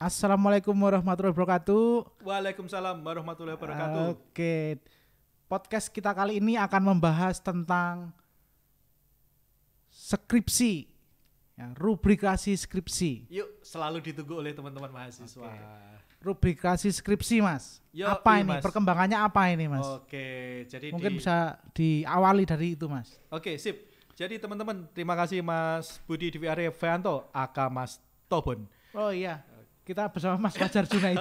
Assalamualaikum warahmatullahi wabarakatuh. Waalaikumsalam warahmatullahi wabarakatuh. Oke, podcast kita kali ini akan membahas tentang skripsi, ya, rubrikasi skripsi. Yuk, selalu ditunggu oleh teman-teman mahasiswa. Rubrikasi skripsi, Mas. Yo, apa ini? Mas. Perkembangannya apa ini, Mas? Oke, jadi mungkin bisa diawali dari itu, Mas. Oke, sip. Jadi teman-teman, terima kasih Mas Budi Dwi Arifanto, aka Mas Tobon. Oh iya, kita bersama Mas Fajar Junaidi.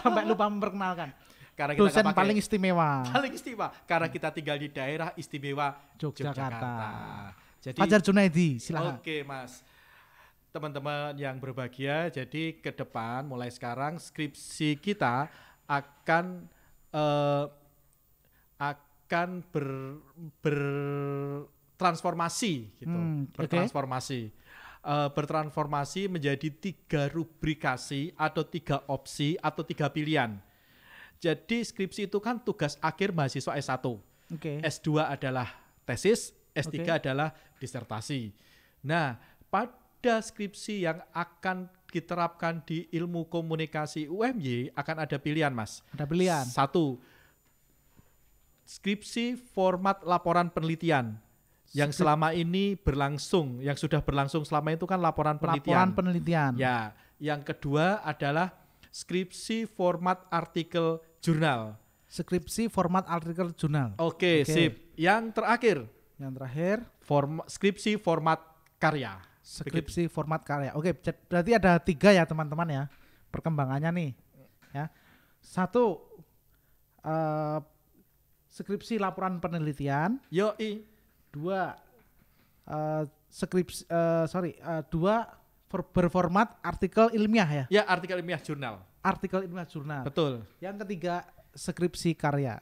Sampai lupa memperkenalkan. Karena kita Dosen paling istimewa. Paling istimewa, karena kita tinggal di daerah istimewa Yogyakarta. Jadi, Fajar Junaidi, silakan. Oke, Mas. Teman-teman yang berbahagia, jadi ke depan mulai sekarang skripsi kita akan bertransformasi gitu. Bertransformasi menjadi 3 rubrikasi atau 3 opsi atau 3 pilihan. Jadi skripsi itu kan tugas akhir mahasiswa S1. S2 adalah tesis, S3 adalah disertasi. Nah, pada skripsi yang akan diterapkan di ilmu komunikasi UMY akan ada pilihan, Mas. Ada pilihan. 1. Skripsi format laporan penelitian yang selama ini berlangsung, yang sudah berlangsung selama itu kan laporan penelitian. Laporan penelitian. Ya, yang kedua adalah skripsi format artikel jurnal. Skripsi format artikel jurnal. Oke, sip. Yang terakhir. Skripsi format karya. Skripsi format karya. Oke, berarti ada 3 ya teman-teman ya perkembangannya nih. Ya, 1 skripsi laporan penelitian. 2 skripsi 2 berformat artikel ilmiah ya. Ya, artikel ilmiah jurnal. Artikel ilmiah jurnal. Betul. Yang ketiga skripsi karya.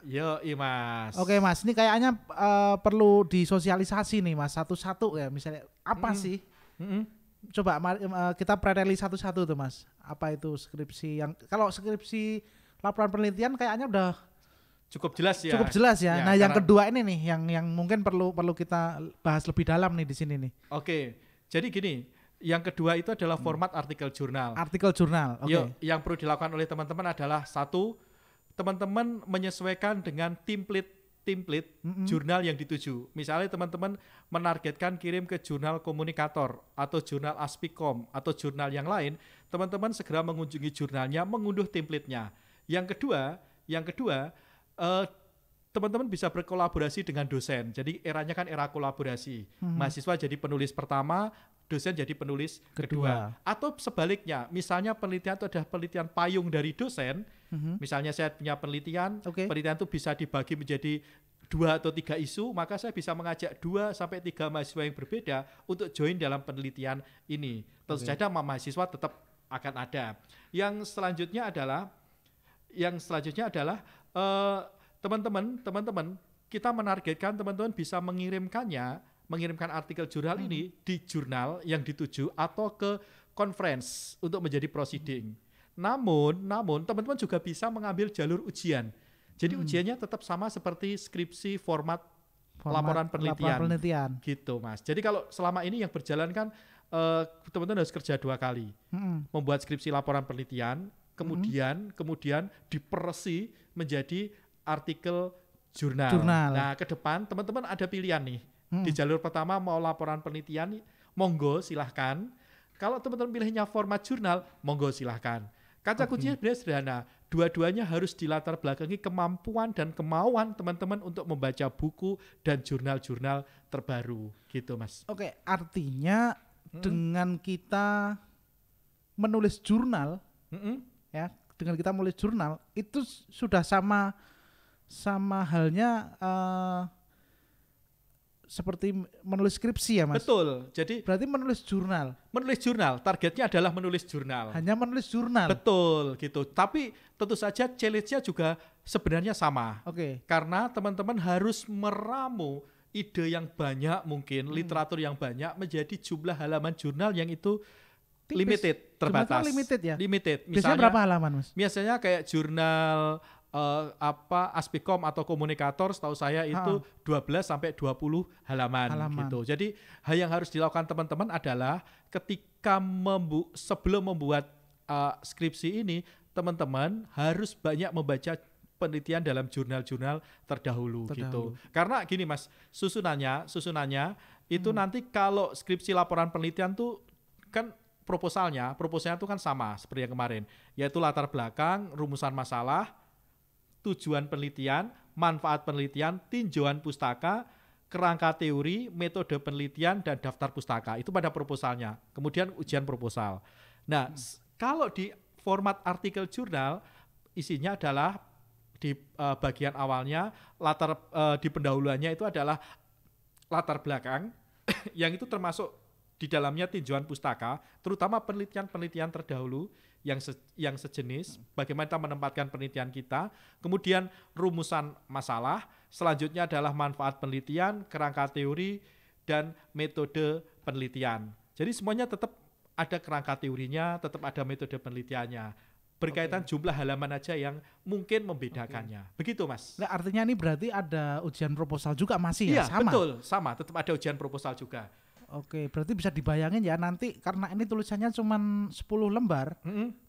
Mas. Oke, Mas, ini kayaknya perlu disosialisasi nih, Mas, satu-satu ya. Misalnya apa sih? Coba kita preleli satu-satu tuh, Mas. Apa itu skripsi yang kalau skripsi laporan penelitian kayaknya udah cukup jelas ya. Cukup jelas ya. Nah, yang kedua ini nih yang mungkin perlu kita bahas lebih dalam nih di sini nih. Oke. Jadi gini, yang kedua itu adalah format artikel jurnal. Artikel jurnal. Oke. Yang perlu dilakukan oleh teman-teman adalah 1, teman-teman menyesuaikan dengan template jurnal yang dituju. Misalnya teman-teman menargetkan kirim ke jurnal komunikator atau jurnal Aspikom atau jurnal yang lain, teman-teman segera mengunjungi jurnalnya, mengunduh template-nya. Yang kedua, teman-teman bisa berkolaborasi dengan dosen. Jadi eranya kan era kolaborasi. Mahasiswa jadi penulis pertama, dosen jadi penulis kedua. Atau sebaliknya, misalnya penelitian itu adalah penelitian payung dari dosen. Misalnya saya punya penelitian, penelitian itu bisa dibagi menjadi 2 atau 3 isu, maka saya bisa mengajak 2 sampai 3 mahasiswa yang berbeda untuk join dalam penelitian ini. Tentu saja mahasiswa tetap akan ada. Yang selanjutnya adalah teman-teman kita menargetkan teman-teman bisa mengirimkan artikel jurnal ini di jurnal yang dituju atau ke conference untuk menjadi proceeding. Namun teman-teman juga bisa mengambil jalur ujian. Jadi ujiannya tetap sama seperti skripsi format laporan penelitian. Gitu, Mas. Jadi kalau selama ini yang berjalan kan teman-teman harus kerja 2 kali. Membuat skripsi laporan penelitian, kemudian diperesi menjadi artikel jurnal. Nah, ke depan teman-teman ada pilihan nih. Di jalur pertama mau laporan penelitian, monggo silahkan. Kalau teman-teman pilihnya format jurnal, monggo silahkan. Kata kuncinya sebenarnya sederhana. Dua-duanya harus dilatar belakangi kemampuan dan kemauan teman-teman untuk membaca buku dan jurnal-jurnal terbaru. Gitu, Mas. Oke, artinya dengan kita menulis jurnal, ya, dengan kita menulis jurnal itu sudah sama halnya seperti menulis skripsi ya, Mas. Betul. Jadi berarti menulis jurnal. Targetnya adalah menulis jurnal. Hanya menulis jurnal. Betul, gitu. Tapi tentu saja challenge-nya juga sebenarnya sama. Karena teman-teman harus meramu ide yang banyak mungkin, literatur yang banyak menjadi jumlah halaman jurnal yang itu limited, terbatas. Limited. Biasanya berapa halaman, Mas? Biasanya kayak jurnal Aspikom atau komunikator setahu saya itu 12 sampai 20 halaman gitu. Jadi hal yang harus dilakukan teman-teman adalah ketika sebelum membuat skripsi ini, teman-teman harus banyak membaca penelitian dalam jurnal-jurnal terdahulu gitu. Karena gini Mas, susunannya itu nanti kalau skripsi laporan penelitian tuh kan proposalnya tuh kan sama seperti yang kemarin, yaitu latar belakang, rumusan masalah, tujuan penelitian, manfaat penelitian, tinjauan pustaka, kerangka teori, metode penelitian, dan daftar pustaka. Itu pada proposalnya. Kemudian ujian proposal. Nah, kalau di format artikel jurnal, isinya adalah di bagian awalnya, di pendahuluannya itu adalah latar belakang, yang itu termasuk di dalamnya tinjauan pustaka, terutama penelitian-penelitian terdahulu yang sejenis, bagaimana kita menempatkan penelitian kita, kemudian rumusan masalah, selanjutnya adalah manfaat penelitian, kerangka teori, dan metode penelitian. Jadi semuanya tetap ada kerangka teorinya, tetap ada metode penelitiannya. Berkaitan jumlah halaman aja yang mungkin membedakannya. Begitu Mas. Nah, artinya ini berarti ada ujian proposal juga masih ya? Iya, betul, sama. Tetap ada ujian proposal juga. Oke, berarti bisa dibayangin ya nanti karena ini tulisannya cuma 10 lembar,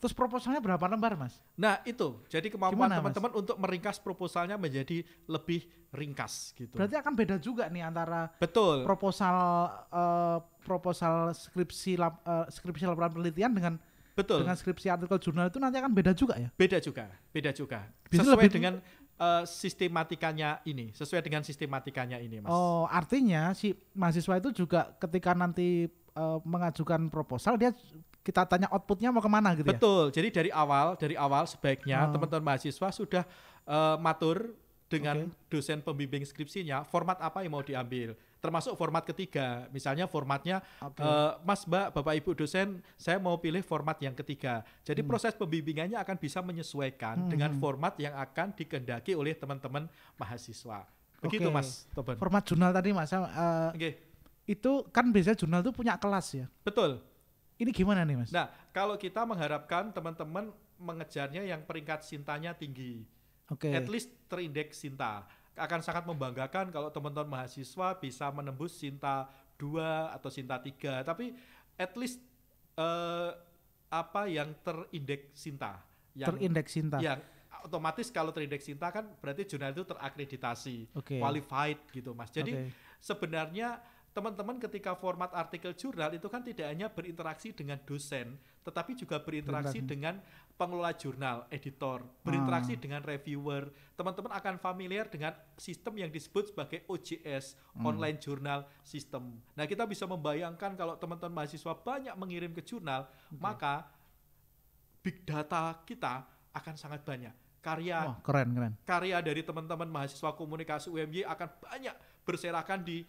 terus proposalnya berapa lembar Mas? Nah itu, jadi kemampuan teman-teman untuk meringkas proposalnya menjadi lebih ringkas gitu. Berarti akan beda juga nih antara betul proposal skripsi laporan penelitian dengan skripsi artikel jurnal itu nanti akan beda juga ya? Beda juga. Sesuai dengan sistematikanya ini Mas. Oh, artinya si mahasiswa itu juga ketika nanti mengajukan proposal kita tanya outputnya mau kemana gitu ya? Betul, jadi dari awal sebaiknya teman-teman mahasiswa sudah matur dengan dosen pembimbing skripsinya format apa yang mau diambil, termasuk format ketiga, misalnya formatnya Mas, Mbak, Bapak, Ibu dosen, saya mau pilih format yang ketiga. Jadi proses pembimbingannya akan bisa menyesuaikan dengan format yang akan dikehendaki oleh teman-teman mahasiswa. Begitu Mas Toben. Format jurnal tadi Mas, itu kan biasanya jurnal itu punya kelas ya? Betul. Ini gimana nih Mas? Nah, kalau kita mengharapkan teman-teman mengejarnya yang peringkat Sintanya tinggi, at least terindeks Sinta. Akan sangat membanggakan kalau teman-teman mahasiswa bisa menembus Sinta 2 atau Sinta 3, tapi at least yang terindeks Sinta. Terindeks Sinta. Yang otomatis kalau terindeks Sinta kan berarti jurnal itu terakreditasi, qualified gitu Mas. Jadi sebenarnya teman-teman ketika format artikel jurnal itu kan tidak hanya berinteraksi dengan dosen, tetapi juga berinteraksi dengan pengelola jurnal, editor, berinteraksi dengan reviewer. Teman-teman akan familiar dengan sistem yang disebut sebagai OJS, Online Journal System. Nah, kita bisa membayangkan kalau teman-teman mahasiswa banyak mengirim ke jurnal, maka big data kita akan sangat banyak. Karya dari teman-teman mahasiswa komunikasi UMY akan banyak berserakan di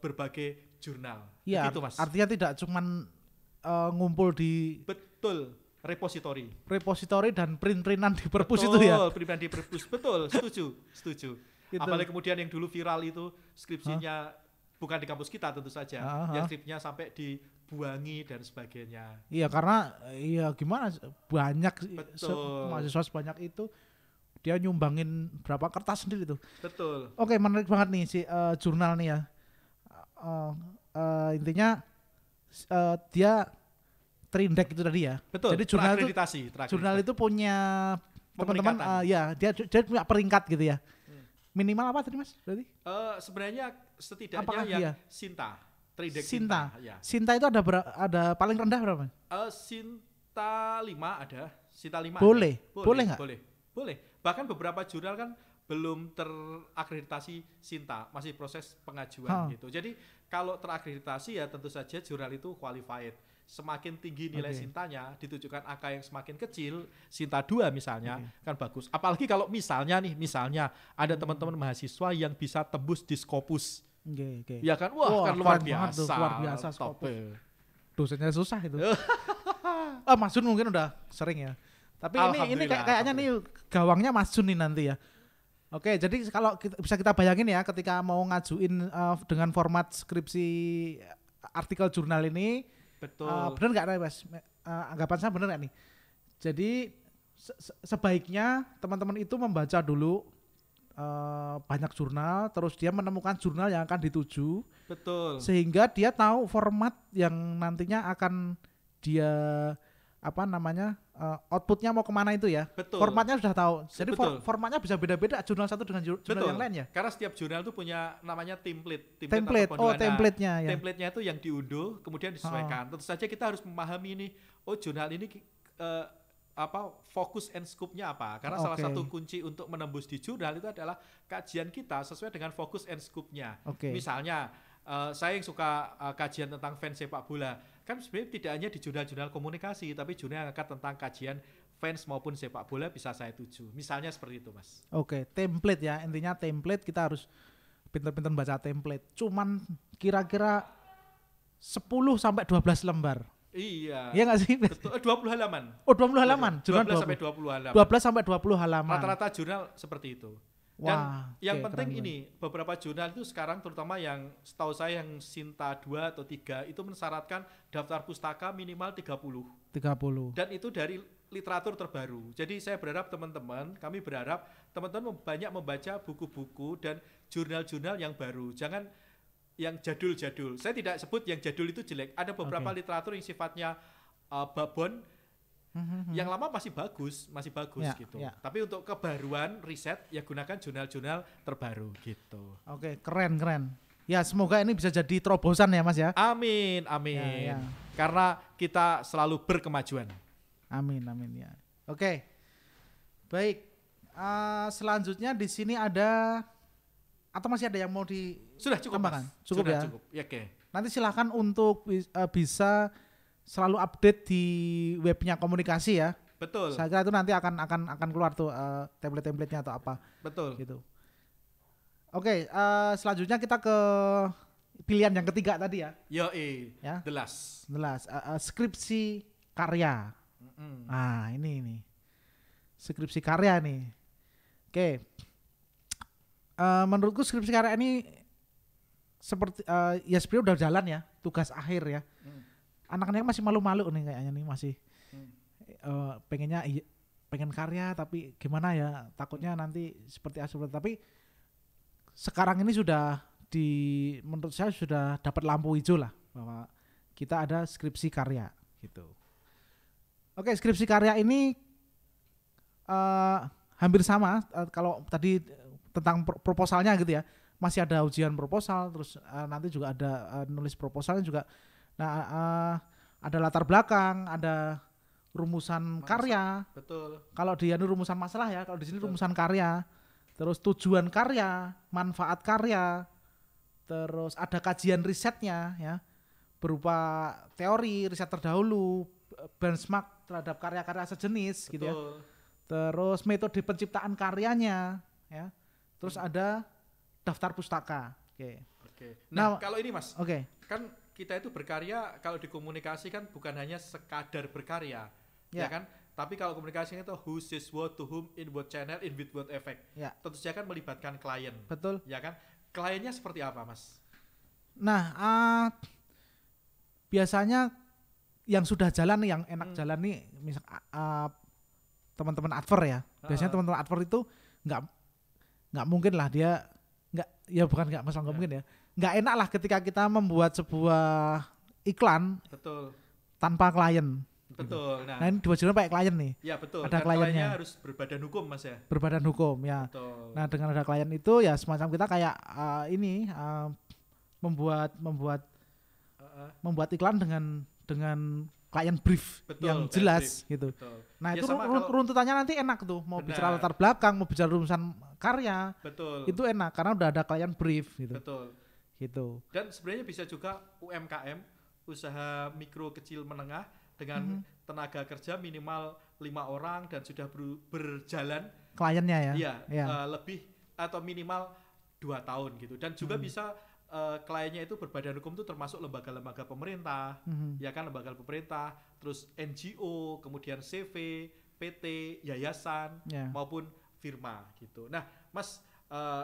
berbagai jurnal. Ya, begitu Mas. Artinya tidak cuman ngumpul di repositori dan print-printan di perpus itu ya. Print-printan di perpus. Betul, setuju. Gitu. Apalagi kemudian yang dulu viral itu skripsinya bukan di kampus kita tentu saja. Yang skripsinya sampai dibuangi dan sebagainya. Iya, karena gimana banyak mahasiswa sebanyak itu dia nyumbangin berapa kertas sendiri tuh. Betul. Oke, menarik banget nih si jurnal nih ya. Intinya dia terindeks itu tadi ya. Betul. Jadi jurnal itu punya teman-teman dia punya peringkat gitu ya. Minimal apa tadi Mas? Berarti? Sebenarnya setidaknya yang Sinta, terindeks Sinta. Ya. Sinta itu ada paling rendah berapa? Sinta 5 ada. Sinta 5 boleh. Ada. Boleh enggak? Boleh. Bahkan beberapa jurnal kan belum terakreditasi Sinta, masih proses pengajuan gitu. Jadi kalau terakreditasi ya tentu saja jurnal itu qualified. Semakin tinggi nilai Sintanya, ditujukan angka yang semakin kecil, Sinta 2 misalnya, kan bagus. Apalagi kalau misalnya ada teman-teman mahasiswa yang bisa tembus di Scopus. Ya kan, kan luar biasa. Scopus. Dosennya susah itu. Mas Jun mungkin udah sering ya. Tapi ini kayaknya nih gawangnya Mas Jun nih nanti ya. Oke, jadi kalau bisa kita bayangin ya ketika mau ngajuin dengan format skripsi artikel jurnal ini, benar nggak Mas? Anggapan saya benar nggak nih? Jadi sebaiknya teman-teman itu membaca dulu banyak jurnal, terus dia menemukan jurnal yang akan dituju. Betul. Sehingga dia tahu format yang nantinya akan dia apa namanya outputnya mau kemana itu ya. Betul. Formatnya sudah tahu. Jadi Betul. Formatnya bisa beda-beda jurnal satu dengan jurnal yang lain ya. Karena setiap jurnal itu punya namanya template. Template-nya ya. Template-nya itu yang diunduh kemudian disesuaikan. Tentu saja kita harus memahami ini. Oh, jurnal ini fokus and scope-nya apa? Karena salah satu kunci untuk menembus di jurnal itu adalah kajian kita sesuai dengan fokus and scope-nya. Misalnya saya yang suka kajian tentang fans sepak bola, kan sebenarnya tidak hanya di jurnal-jurnal komunikasi, tapi jurnal yang angkat tentang kajian fans maupun sepak bola bisa saya tuju. Misalnya seperti itu, Mas. Template ya, intinya template kita harus pintar-pintar baca template. Cuman kira-kira 10 sampai 12 lembar. Iya. Iya nggak sih? Betul. 20 halaman. 20 halaman. 12 sampai 20 halaman. 12 sampai 20 halaman. Rata-rata jurnal seperti itu. Dan yang penting ini, beberapa jurnal itu sekarang terutama yang setahu saya yang Sinta 2 atau 3 itu mensyaratkan daftar pustaka minimal 30. Dan itu dari literatur terbaru. Jadi saya berharap kami berharap teman-teman banyak membaca buku-buku dan jurnal-jurnal yang baru. Jangan yang jadul-jadul. Saya tidak sebut yang jadul itu jelek. Ada beberapa literatur yang sifatnya babon. Yang lama masih bagus gitu. Tapi untuk kebaruan riset ya gunakan jurnal-jurnal terbaru gitu. Keren. Ya semoga ini bisa jadi terobosan ya Mas ya. Amin. Ya. Karena kita selalu berkemajuan. Amin ya. Baik. Selanjutnya di sini ada atau masih ada yang mau Sudah cukup tambahkan? Cukup ya. Cukup. Ya, Nanti silakan untuk bisa selalu update di webnya komunikasi ya. Betul. Saya kira itu nanti akan keluar tuh template-templatenya atau apa. Betul. Gitu. Selanjutnya kita ke pilihan yang ketiga tadi ya. Ya. The last. Skripsi karya. Nah ini skripsi karya nih. Menurutku skripsi karya ini seperti ya sebenarnya udah jalan ya, tugas akhir ya. Anak-anaknya masih malu-malu nih kayaknya nih masih pengen karya tapi gimana ya, takutnya nanti seperti tapi sekarang ini menurut saya sudah dapat lampu hijau lah bahwa kita ada skripsi karya gitu. Skripsi karya ini hampir sama kalau tadi tentang proposalnya gitu ya, masih ada ujian proposal, terus nanti juga ada nulis proposalnya juga. Nah, ada latar belakang, ada rumusan karya. Betul. Kalau dia ini rumusan masalah ya, kalau di sini rumusan karya. Terus tujuan karya, manfaat karya. Terus ada kajian risetnya ya, berupa teori, riset terdahulu, benchmark terhadap karya-karya sejenis. Betul. Gitu ya. Terus metode penciptaan karyanya ya. Terus ada daftar pustaka. Nah, kalau ini Mas, kan kita itu berkarya kalau dikomunikasi kan bukan hanya sekadar berkarya, ya kan? Tapi kalau komunikasi itu who says what to whom in what channel in with what effect. Tentu saja kan melibatkan klien. Betul. Ya kan? Kliennya seperti apa, Mas? Nah, biasanya yang sudah jalan nih, yang enak jalan nih, misal teman-teman adver ya. Biasanya teman-teman adver itu nggak mungkin lah dia nggak mungkin ya. Nggak enak lah ketika kita membuat sebuah iklan tanpa klien. Betul. Nah ini dua jurnal pakai klien nih. Ya betul. Ada kliennya harus berbadan hukum Mas ya. Berbadan hukum ya. Betul. Nah dengan ada klien itu ya semacam kita kayak membuat iklan dengan klien brief yang jelas gitu. Betul. Nah ya itu runtutannya nanti enak tuh. Mau bicara latar belakang, mau bicara rumusan karya. Betul. Itu enak karena udah ada klien brief gitu. Betul. Gitu. Dan sebenarnya bisa juga UMKM, usaha mikro kecil menengah dengan tenaga kerja minimal 5 orang dan sudah berjalan kliennya ya. Iya. Lebih atau minimal 2 tahun gitu. Dan juga bisa kliennya itu berbadan hukum itu termasuk lembaga-lembaga pemerintah, ya kan, lembaga pemerintah, terus NGO, kemudian CV, PT, yayasan maupun firma gitu. Nah, Mas,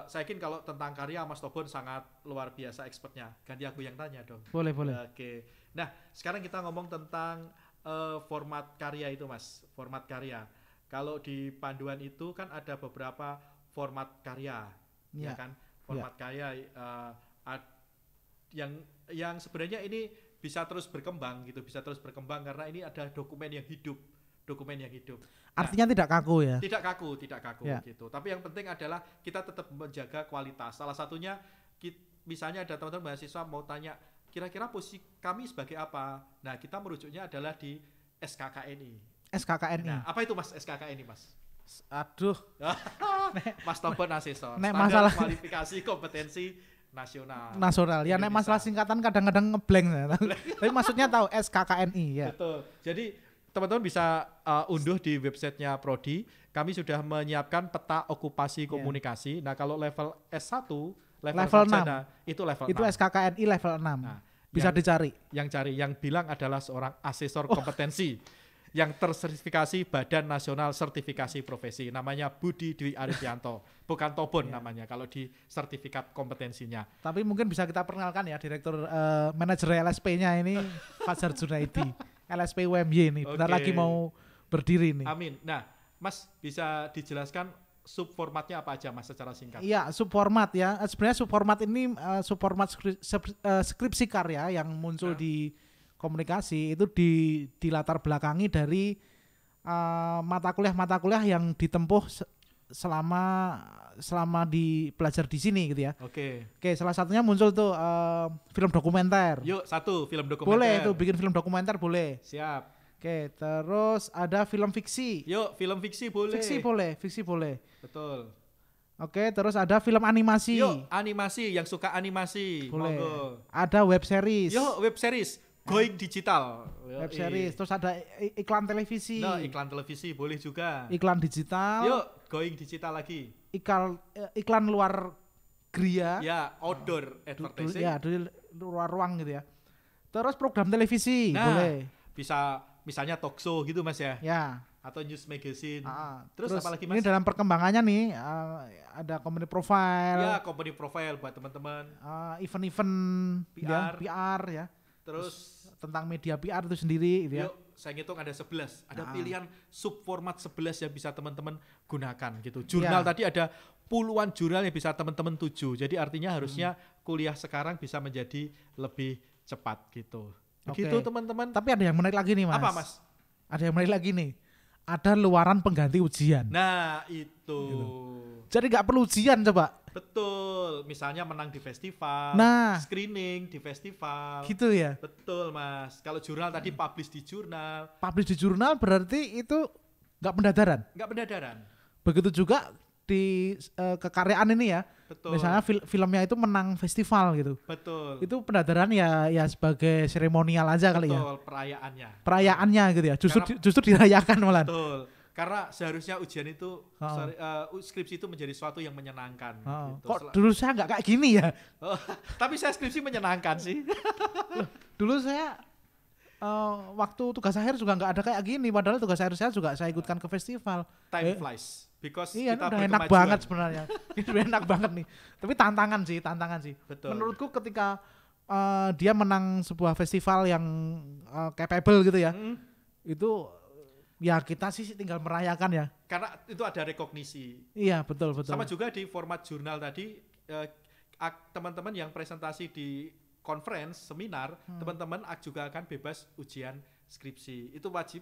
saya yakin kalau tentang karya Mas Tobon sangat luar biasa expertnya. Ganti aku yang tanya dong. Boleh. Oke. Nah, sekarang kita ngomong tentang format karya itu, Mas. Format karya. Kalau di panduan itu kan ada beberapa format karya, ya kan? Format karya yang sebenarnya ini bisa terus berkembang gitu, bisa terus berkembang karena ini ada dokumen yang hidup. Artinya tidak kaku ya. Tidak kaku Ya. gitu. Tapi yang penting adalah kita tetap menjaga kualitas. Salah satunya misalnya ada teman-teman mahasiswa mau tanya kira-kira posisi kami sebagai apa. Nah, kita merujuknya adalah di SKKNI. SKKNI. Nah, apa itu Mas SKKNI, Mas? Aduh. Mas Tobon asesor. Nek Standar masalah kualifikasi kompetensi nasional. Ya nek masalah singkatan kadang-kadang ngeblank ya. Tapi maksudnya tahu SKKNI ya. Betul. Jadi teman-teman bisa unduh di websitenya Prodi. Kami sudah menyiapkan peta okupasi komunikasi. Nah, kalau level S1, level sarjana, itu level 6. Itu SKKNI level 6. Nah, bisa dicari. Yang bilang adalah seorang asesor kompetensi yang tersertifikasi Badan Nasional Sertifikasi Profesi. Namanya Budi Dwi Arifianto. Bukan Tobon namanya kalau di sertifikat kompetensinya. Tapi mungkin bisa kita perkenalkan ya Direktur Manajer LSP-nya ini Fajar Junaidi. LSP UMY ini bentar lagi mau berdiri nih. Amin. Nah, Mas bisa dijelaskan subformatnya apa aja Mas secara singkat? Iya, subformat ya. Sebenarnya subformat ini subformat skripsi karya yang muncul di komunikasi itu di latar belakangi dari mata kuliah yang ditempuh selama di belajar di sini gitu ya. Oke, salah satunya muncul tuh film dokumenter. Yuk, satu film dokumenter. Boleh tuh bikin film dokumenter boleh. Siap. Oke, terus ada film fiksi. Yuk, film fiksi boleh. Fiksi boleh. Betul. Oke, terus ada film animasi. Yuk, animasi, yang suka animasi. Boleh. Monggo. Ada web series. Yuk, web series. Going digital. Web series. Terus ada iklan televisi. Nah, iklan televisi boleh juga. Iklan digital. Yuk, going digital lagi. Iklan luar gria. Ya, outdoor advertising. Ya, di luar ruang gitu ya. Terus program televisi, boleh. Bisa misalnya talk show gitu Mas ya. Ya. Atau news magazine. Terus apa lagi Mas? Ini dalam perkembangannya nih ada company profile. Ya, company profile buat teman-teman. Event-event PR ya. Terus tentang media PR itu sendiri gitu ya. Yuk, saya ngitung ada 11. Ada pilihan subformat 11 yang bisa teman-teman gunakan gitu. Jurnal tadi ada puluhan jurnal yang bisa teman-teman tuju. Jadi artinya harusnya kuliah sekarang bisa menjadi lebih cepat gitu. Begitu teman-teman. Tapi ada yang menarik lagi nih Mas. Apa Mas? Ada yang menarik lagi nih. Ada luaran pengganti ujian. Nah itu. Gitu. Jadi nggak perlu ujian coba. Betul. Misalnya menang di festival. Screening di festival. Gitu ya. Betul Mas. Kalau jurnal tadi publish di jurnal. Publish di jurnal berarti itu nggak pendadaran. Nggak pendadaran. Begitu juga di kekaryaan ini ya. Betul. Misalnya filmnya itu menang festival gitu. Betul. Itu pendadaran ya sebagai seremonial aja kali ya. Betul, perayaannya gitu ya. Justru dirayakan malah. Betul. Karena seharusnya ujian itu skripsi itu menjadi sesuatu yang menyenangkan gitu. Kok dulu saya nggak kayak gini ya? Tapi saya skripsi menyenangkan sih. Dulu saya waktu tugas akhir juga nggak ada kayak gini, padahal tugas akhir saya juga saya ikutkan ke festival. Time flies. Because iya, kita udah enak banget sebenarnya. Ini udah enak banget nih. Tapi tantangan sih. Betul. Menurutku ketika dia menang sebuah festival yang capable gitu ya, itu ya kita sih tinggal merayakan ya. Karena itu ada rekognisi. Iya, betul. Sama juga di format jurnal tadi, teman-teman yang presentasi di conference, seminar, teman-teman juga akan bebas ujian skripsi. Itu wajib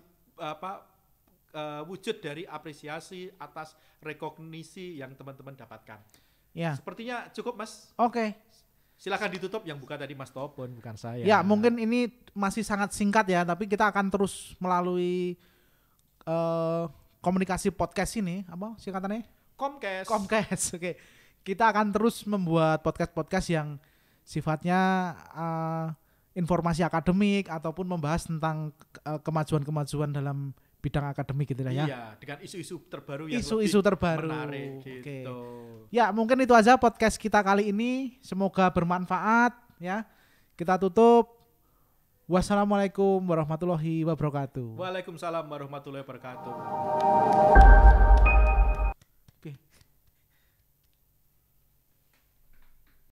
wujud dari apresiasi atas rekognisi yang teman-teman dapatkan. Ya. Sepertinya cukup Mas. Oke. Silakan ditutup, yang buka tadi Mas Tobon, bukan saya. Ya, mungkin ini masih sangat singkat ya, tapi kita akan terus melalui komunikasi podcast ini, apa singkatannya? Comcast. Oke. Kita akan terus membuat podcast-podcast yang sifatnya informasi akademik ataupun membahas tentang kemajuan-kemajuan dalam bidang akademik gitu lah ya. Iya, dengan isu-isu terbaru yang menarik gitu. Ya, mungkin itu aja podcast kita kali ini. Semoga bermanfaat ya. Kita tutup. Wassalamualaikum warahmatullahi wabarakatuh. Waalaikumsalam warahmatullahi wabarakatuh.